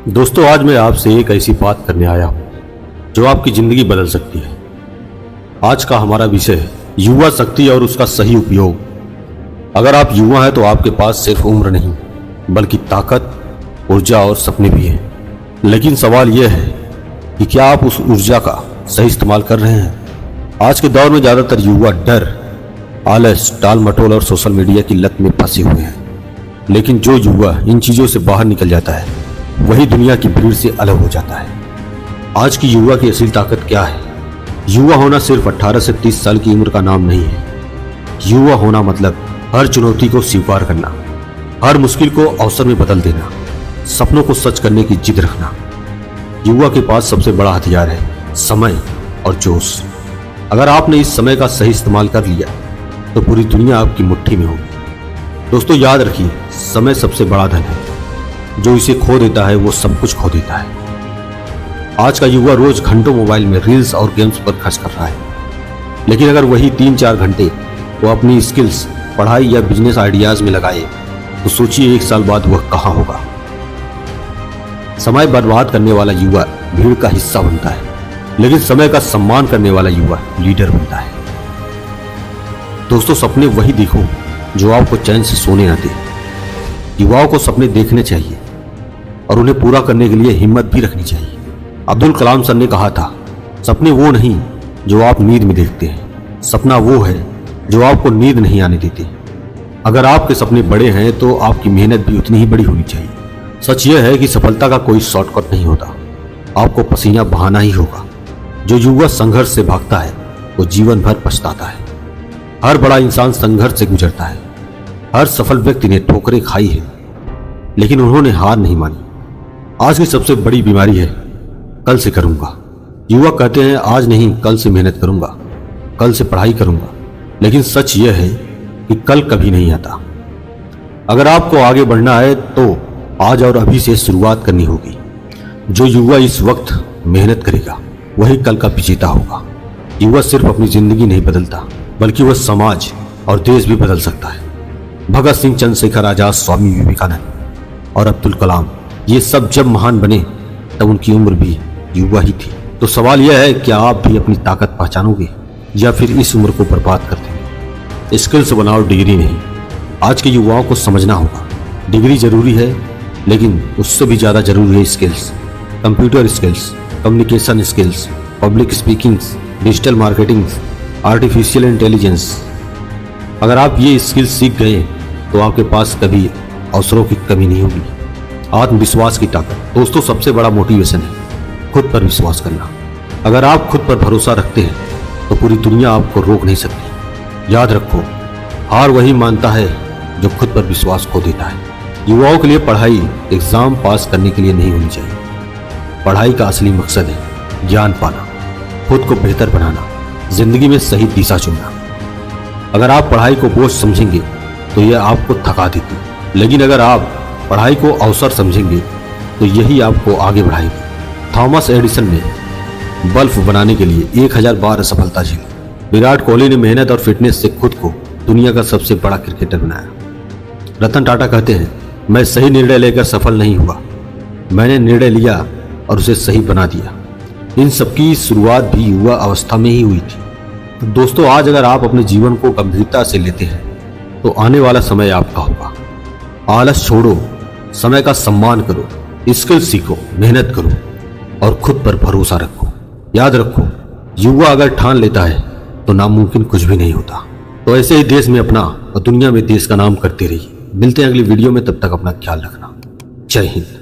दोस्तों, आज मैं आपसे एक ऐसी बात करने आया हूं जो आपकी जिंदगी बदल सकती है। आज का हमारा विषय है युवा शक्ति और उसका सही उपयोग। अगर आप युवा हैं तो आपके पास सिर्फ उम्र नहीं बल्कि ताकत, ऊर्जा और सपने भी हैं। लेकिन सवाल यह है कि क्या आप उस ऊर्जा का सही इस्तेमाल कर रहे हैं? आज के दौर में ज्यादातर युवा डर, आलस, टाल मटोल और सोशल मीडिया की लत में फंसे हुए हैं। लेकिन जो युवा इन चीजों से बाहर निकल जाता है वही दुनिया की भीड़ से अलग हो जाता है। आज की युवा की असली ताकत क्या है? युवा होना सिर्फ 18 से 30 साल की उम्र का नाम नहीं है। युवा होना मतलब हर चुनौती को स्वीकार करना, हर मुश्किल को अवसर में बदल देना, सपनों को सच करने की जिद रखना। युवा के पास सबसे बड़ा हथियार है समय और जोश। अगर आपने इस समय का सही इस्तेमाल कर लिया तो पूरी दुनिया आपकी मुट्ठी में होगी। दोस्तों, याद रखिए, समय सबसे बड़ा धन है। जो इसे खो देता है वो सब कुछ खो देता है। आज का युवा रोज घंटों मोबाइल में रील्स और गेम्स पर खर्च कर रहा है। लेकिन अगर वही 3-4 घंटे वो अपनी स्किल्स, पढ़ाई या बिजनेस आइडियाज में लगाए तो सोचिए 1 साल बाद वह कहां होगा। समय बर्बाद करने वाला युवा भीड़ का हिस्सा बनता है, लेकिन समय का सम्मान करने वाला युवा लीडर बनता है। दोस्तों, सपने वही देखो जो आपको चैन से सोने न दे। युवाओं को सपने देखने चाहिए और उन्हें पूरा करने के लिए हिम्मत भी रखनी चाहिए। अब्दुल कलाम सर ने कहा था, सपने वो नहीं जो आप नींद में देखते हैं, सपना वो है जो आपको नींद नहीं आने देते। अगर आपके सपने बड़े हैं तो आपकी मेहनत भी उतनी ही बड़ी होनी चाहिए। सच यह है कि सफलता का कोई शॉर्टकट नहीं होता, आपको पसीना बहाना ही होगा। जो युवा संघर्ष से भागता है वो जीवन भर पछताता है। हर बड़ा इंसान संघर्ष से गुजरता है। हर सफल व्यक्ति ने ठोकरें खाई है, लेकिन उन्होंने हार नहीं मानी। आज की सबसे बड़ी बीमारी है कल से करूंगा। युवा कहते हैं आज नहीं कल से मेहनत करूंगा, कल से पढ़ाई करूंगा, लेकिन सच यह है कि कल कभी नहीं आता। अगर आपको आगे बढ़ना है तो आज और अभी से शुरुआत करनी होगी। जो युवा इस वक्त मेहनत करेगा वही कल का विजेता होगा। युवा सिर्फ अपनी जिंदगी नहीं बदलता बल्कि वह समाज और देश भी बदल सकता है। भगत सिंह, चंद्रशेखर आजाद, स्वामी विवेकानंद और अब्दुल कलाम, ये सब जब महान बने तब उनकी उम्र भी युवा ही थी। तो सवाल यह है, क्या आप भी अपनी ताकत पहचानोगे या फिर इस उम्र को बर्बाद कर देंगे? स्किल्स बनाओ, डिग्री नहीं। आज के युवाओं को समझना होगा, डिग्री जरूरी है लेकिन उससे भी ज्यादा जरूरी है skills. Computer skills, communication skills, public speaking, digital marketing, artificial intelligence. अगर आप ये स्किल्स सीख गए तो आपके पास कभी अवसरों की कमी नहीं होगी। आत्मविश्वास की ताकत। दोस्तों, सबसे बड़ा मोटिवेशन है खुद पर विश्वास करना। अगर आप खुद पर भरोसा रखते हैं तो पूरी दुनिया आपको रोक नहीं सकती। याद रखो, हार वही मानता है जो खुद पर विश्वास खो देता है। युवाओं के लिए पढ़ाई एग्जाम पास करने के लिए नहीं होनी चाहिए। पढ़ाई का असली मकसद है ज्ञान पाना, खुद को बेहतर बनाना, जिंदगी में सही दिशा चुनना। अगर आप पढ़ाई को बोझ समझेंगे तो यह आपको थका देगी, लेकिन अगर आप पढ़ाई को अवसर समझेंगे तो यही आपको आगे बढ़ाएगी। थॉमस एडिसन ने बल्ब बनाने के लिए 1000 बार असफलता झेली। विराट कोहली ने मेहनत और फिटनेस से खुद को दुनिया का सबसे बड़ा क्रिकेटर बनाया। रतन टाटा कहते हैं, मैं सही निर्णय लेकर सफल नहीं हुआ, मैंने निर्णय लिया और उसे सही बना दिया। इन सबकी शुरुआत भी युवा अवस्था में ही हुई थी। दोस्तों, आज अगर आप अपने जीवन को गंभीरता से लेते हैं तो आने वाला समय आपका होगा। आलस छोड़ो, समय का सम्मान करो, स्किल सीखो, मेहनत करो और खुद पर भरोसा रखो। याद रखो, युवा अगर ठान लेता है तो नामुमकिन कुछ भी नहीं होता। तो ऐसे ही देश में अपना और दुनिया में देश का नाम करते रहिए। मिलते हैं अगली वीडियो में, तब तक अपना ख्याल रखना। जय हिंद।